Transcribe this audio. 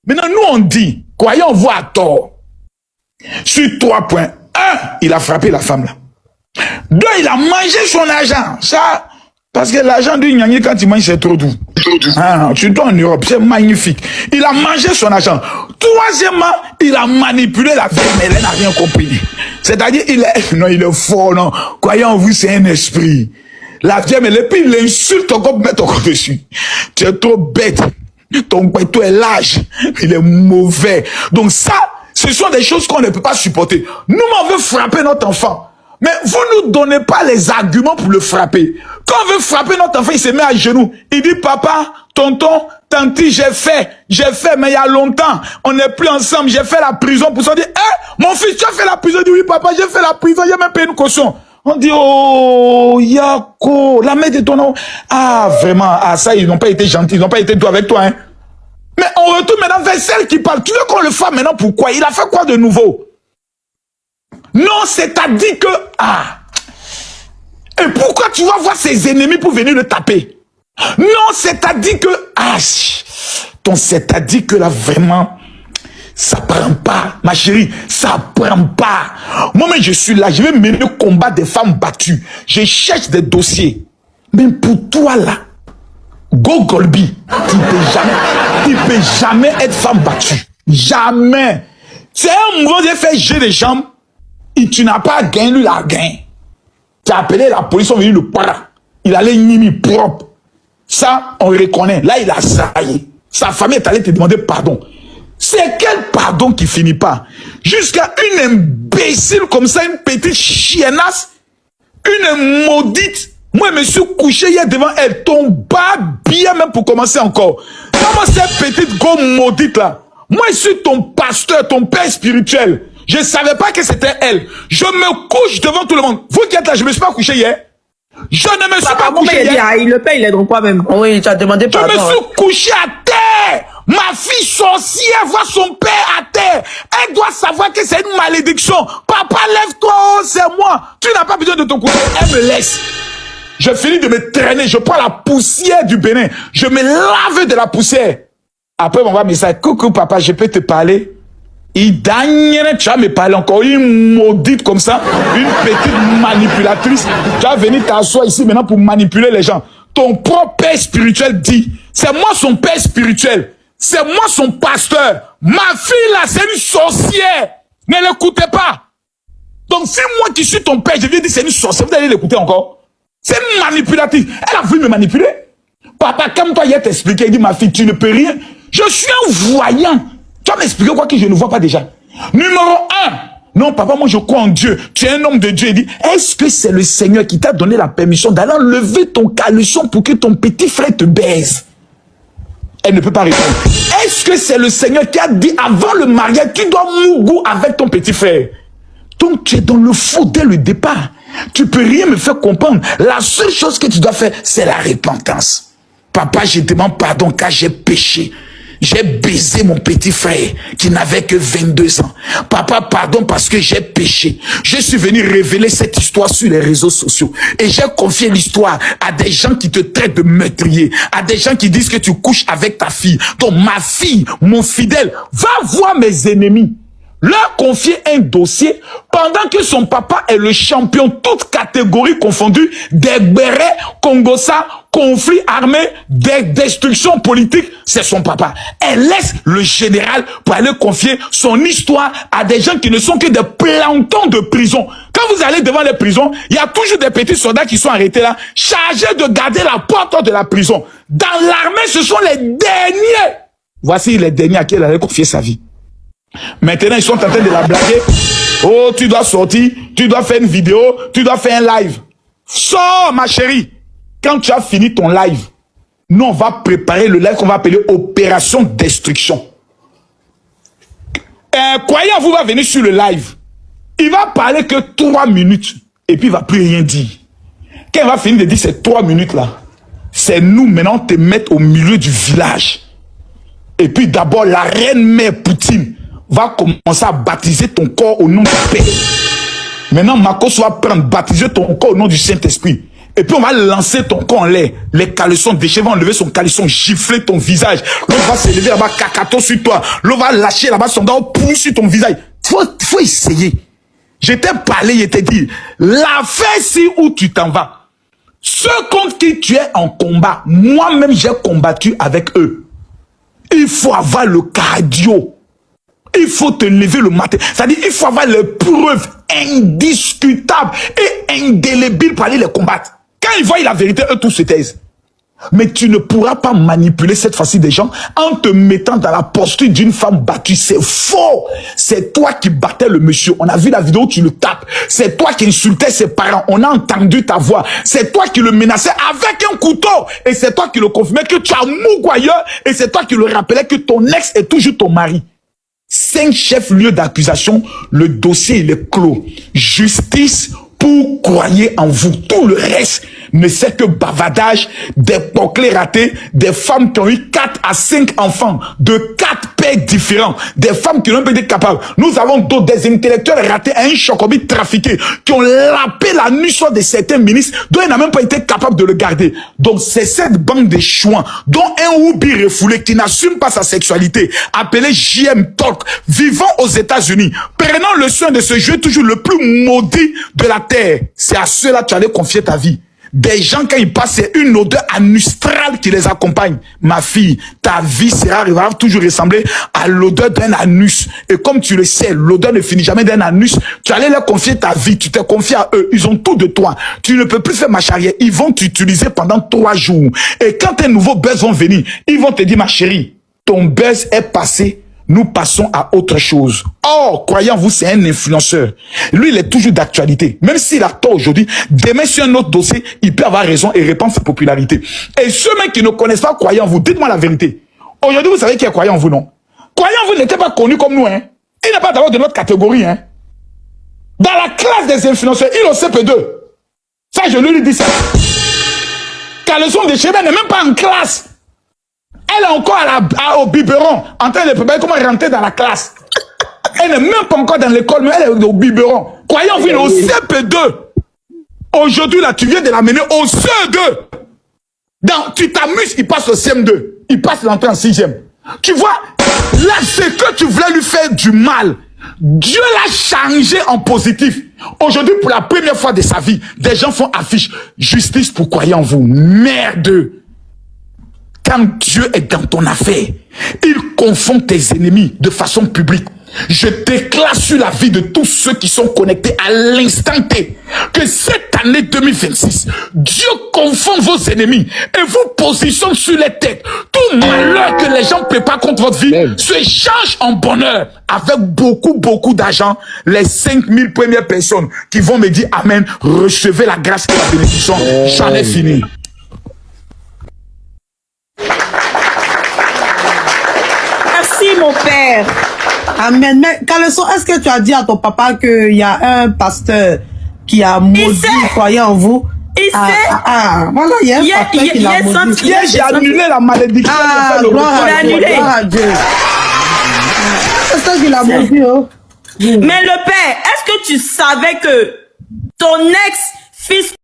Maintenant, nous, on dit, croyons-vous à tort. Sur 3 points. 1, il a frappé la femme là. 2, il a mangé son argent. Ça, parce que l'argent du Nyangé, quand il mange, c'est trop doux. Ah, surtout en Europe, c'est magnifique. Il a mangé son argent. 3e, il a manipulé la femme, mais elle n'a rien compris. C'est-à-dire, il est fort, non. Croyons-vous, c'est un esprit. La femme, et puis il l'insulte encore, mettre encore dessus. Tu es trop bête. Ton pèto est lâche. Il est mauvais. Donc ça, ce sont des choses qu'on ne peut pas supporter. Nous, on veut frapper notre enfant. Mais vous ne nous donnez pas les arguments pour le frapper. Quand on veut frapper notre enfant, il se met à genoux. Il dit, papa, tonton, tanti, j'ai fait, mais il y a longtemps. On n'est plus ensemble, j'ai fait la prison pour ça. On dit, mon fils, tu as fait la prison? Il dit, oui, papa, j'ai fait la prison, j'ai même payé une caution. On dit, oh, Yako, la mère de ton nom. Ah, vraiment, ça, ils n'ont pas été gentils, ils n'ont pas été doux avec toi, hein. Mais on retourne maintenant vers celle qui parle. Tu veux qu'on le fasse maintenant? Pourquoi? Il a fait quoi de nouveau? Non, c'est-à-dire que... Et pourquoi tu vas voir ses ennemis pour venir le taper? Non, c'est-à-dire que... c'est-à-dire que là, vraiment, ça prend pas. Ma chérie, ça prend pas. Moi-même, je suis là. Je vais mener le combat des femmes battues. Je cherche des dossiers. Mais pour toi, là, Go Golbi, tu peux jamais être femme battue. Jamais. C'est un mouvement qui fait jeter les jambes. Et tu n'as pas gagné, lui, il a gagné. Tu as appelé la police, on est venu le para. Il allait nimi propre. Ça, on reconnaît. Là, il a saillé. Sa famille est allée te demander pardon. C'est quel pardon qui finit pas? Jusqu'à une imbécile comme ça, une petite chiennasse, une maudite. Moi, je me suis couché hier devant elle. Ton bas bien même pour commencer encore. Comment cette petite go maudite là? Moi, je suis ton pasteur, ton père spirituel. Je ne savais pas que c'était elle. Je me couche devant tout le monde. Vous qui êtes là, je ne me suis pas couché hier. Je ne me suis pas couché hier. Il le paye, il est donc quoi même? Oui, tu as demandé pardon. Je me suis couché à terre. Ma fille sorcière voit son père à terre. Elle doit savoir que c'est une malédiction. Papa, lève-toi, oh, c'est moi. Tu n'as pas besoin de ton coucher. Elle me laisse. Je finis de me traîner. Je prends la poussière du Bénin. Je me lave de la poussière. Après, on va me dire, coucou papa, je peux te parler? Il dagne, tu vas me parler encore, une maudite comme ça, une petite manipulatrice. Tu vas venir t'asseoir ici maintenant pour manipuler les gens. Ton propre père spirituel dit, c'est moi son père spirituel, c'est moi son pasteur. Ma fille là, c'est une sorcière. Ne l'écoutez pas. Donc si moi qui suis ton père, je viens dire c'est une sorcière, vous allez l'écouter encore? C'est une manipulatrice. Elle a voulu me manipuler. Papa, comme toi, hier t'expliqué, il dit ma fille, tu ne peux rien. Je suis un voyant. Tu vas m'expliquer quoi que je ne vois pas déjà? Numéro 1. Non, papa, moi je crois en Dieu. Tu es un homme de Dieu. Il dit, est-ce que c'est le Seigneur qui t'a donné la permission d'aller enlever ton caleçon pour que ton petit frère te baise? Elle ne peut pas répondre. Est-ce que c'est le Seigneur qui a dit avant le mariage, tu dois mougou avec ton petit frère? Donc tu es dans le faux dès le départ. Tu peux rien me faire comprendre. La seule chose que tu dois faire, c'est la repentance. Papa, je demande pardon car j'ai péché. J'ai baisé mon petit frère qui n'avait que 22 ans. Papa, pardon parce que j'ai péché. Je suis venu révéler cette histoire sur les réseaux sociaux. Et j'ai confié l'histoire à des gens qui te traitent de meurtrier. À des gens qui disent que tu couches avec ta fille. Donc ma fille, mon fidèle, va voir mes ennemis. Leur confier un dossier pendant que son papa est le champion, toutes catégories confondues, des bérets, Congossa, conflits armés, des destructions politiques, c'est son papa. Elle laisse le général pour aller confier son histoire à des gens qui ne sont que des plantons de prison. Quand vous allez devant les prisons, il y a toujours des petits soldats qui sont arrêtés là, chargés de garder la porte de la prison. Dans l'armée, ce sont les derniers. Voici les derniers à qui elle allait confier sa vie. Maintenant, ils sont en train de la blaguer. Oh, tu dois sortir, tu dois faire une vidéo, tu dois faire un live. Sors, ma chérie. Quand tu as fini ton live, nous, on va préparer le live qu'on va appeler Opération Destruction. Croyant, vous va venir sur le live. Il va parler que 3 minutes. Et puis, il ne va plus rien dire. Quand il va finir de dire ces 3 minutes-là, c'est nous, maintenant, te mettre au milieu du village. Et puis, d'abord, la reine mère Poutine va commencer à baptiser ton corps au nom du Père. Maintenant, Marcos va prendre, baptiser ton corps au nom du Saint-Esprit. Et puis on va lancer ton corps en l'air. Les caleçons déchets vont enlever son caleçon, gifler ton visage. L'autre va s'élever là-bas, cacato sur toi. L'autre va lâcher là-bas son doigt, pousse sur ton visage. Faut essayer. Je t'ai parlé, je t'ai dit, l'affaire si où tu t'en vas. Ceux contre qui tu es en combat, moi-même j'ai combattu avec eux. Il faut avoir le cardio. Il faut te lever le matin. C'est-à-dire, il faut avoir les preuves indiscutables et indélébiles pour aller les combattre. Quand ils voient la vérité, eux tous se taisent. Mais tu ne pourras pas manipuler cette fois-ci des gens en te mettant dans la posture d'une femme battue. C'est faux. C'est toi qui battais le monsieur. On a vu la vidéo où tu le tapes. C'est toi qui insultais ses parents. On a entendu ta voix. C'est toi qui le menaçais avec un couteau. Et c'est toi qui le confirmais que tu as mougoyeur. Et c'est toi qui le rappelais que ton ex est toujours ton mari. 5 chefs-lieux d'accusation. Le dossier il est clos. Justice pour croire en vous. Tout le reste ne c'est que bavardage, des bouclés ratés, des femmes qui ont eu 4 à 5 enfants, de 4 pères différents, des femmes qui n'ont pas été capables. Nous avons d'autres, des intellectuels ratés à un chocobit trafiqué, qui ont lapé la nuit sur de certains ministres, dont ils n'ont même pas été capables de le garder. Donc c'est cette bande de chouans, dont un Oubi refoulé qui n'assume pas sa sexualité, appelé JM Talk, vivant aux États-Unis, prenant le soin de se jouer toujours le plus maudit de la terre. C'est à ceux-là que tu allais confier ta vie. Des gens, quand ils passent, c'est une odeur anustrale qui les accompagne. Ma fille, ta vie va toujours ressembler à l'odeur d'un anus. Et comme tu le sais, l'odeur ne finit jamais d'un anus. Tu allais leur confier ta vie, tu t'es confié à eux. Ils ont tout de toi. Tu ne peux plus faire marche arrière. Ils vont t'utiliser pendant 3 jours. Et quand un nouveau buzz va venir, ils vont te dire, ma chérie, ton buzz est passé. Nous passons à autre chose. Or, croyez en vous, c'est un influenceur. Lui, il est toujours d'actualité. Même s'il a tort aujourd'hui, demain sur un autre dossier, il peut avoir raison et répandre sa popularité. Et ceux mêmes qui ne connaissent pas croyez en vous, dites-moi la vérité. Aujourd'hui, vous savez qui est croyant en vous, non? Croyant en vous n'était pas connu comme nous, hein. Il n'est pas d'abord de notre catégorie, hein. Dans la classe des influenceurs, il est au CP2. Ça, je lui dis ça. Caleçon de Chébet n'est même pas en classe. Elle est encore au biberon, en train de préparer comment rentrer dans la classe. Elle n'est même pas encore dans l'école, mais elle est au biberon. Croyons vous, au CP2. Aujourd'hui, là, tu viens de l'amener au CE2. Donc, tu t'amuses, il passe au CM2. Il passe l'entrée en 6e. Tu vois, là, c'est que tu voulais lui faire du mal. Dieu l'a changé en positif. Aujourd'hui, pour la première fois de sa vie, des gens font affiche. Justice pour croyez en vous. Merde. Quand Dieu est dans ton affaire, il confond tes ennemis de façon publique. Je déclare sur la vie de tous ceux qui sont connectés à l'instant T que cette année 2026, Dieu confond vos ennemis et vous positionne sur les têtes. Tout malheur que les gens préparent contre votre vie se change en bonheur avec beaucoup d'argent. Les 5000 premières personnes qui vont me dire Amen, recevez la grâce et la bénédiction. J'en ai fini. Merci mon père. Amen. Mais Caleçon, est-ce que tu as dit à ton papa qu'il y a un pasteur qui a maudit croyant en vous? Il sait. Voilà, il y a un pasteur qui l'a maudit. J'ai annulé la malédiction. Gloire à Dieu. C'est ça qu'il a maudit, oh. Mais le père, est-ce que tu savais que ton ex-fils